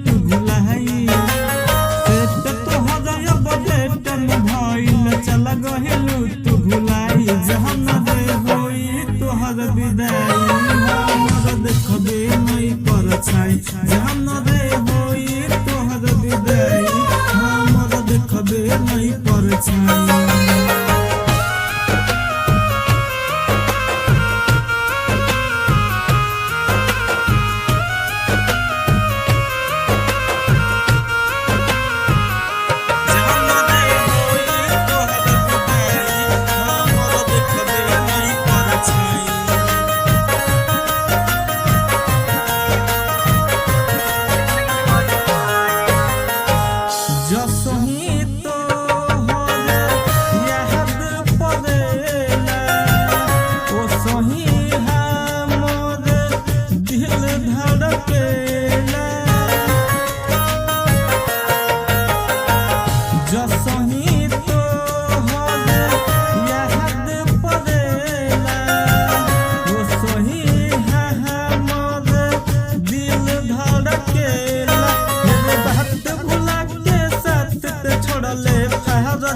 तू भुलाई सेट तोहर अब डेट में भइल चल गइलू तू भुलाई जहन दे होई तोहर विदाई हमर देखबे नहीं पर छाई जहन दे होई तोहर विदाई हमर देखबे नहीं पर छाई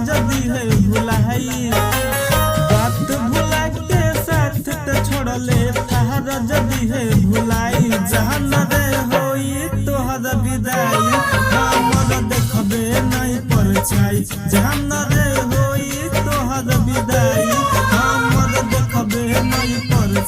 जदी है भुलाई बात भुला के साथ ते छोड़ले तारा जदी है भुलाई जहन दे होई तोहर विदाई हमर देखबे नहीं पर छाई जहन दे होई तोहर विदाई हमर देखबे नहीं पर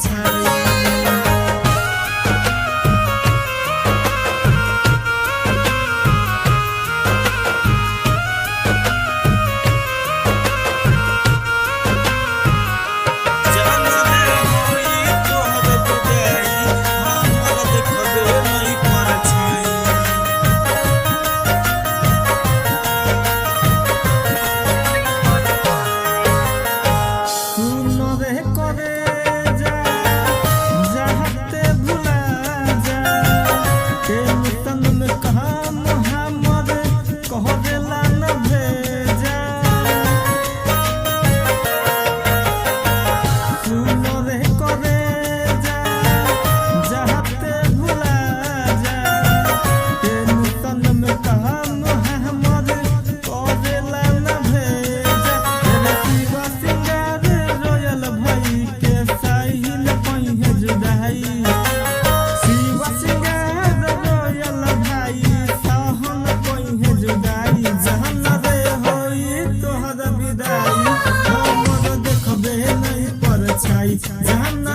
छाई जहन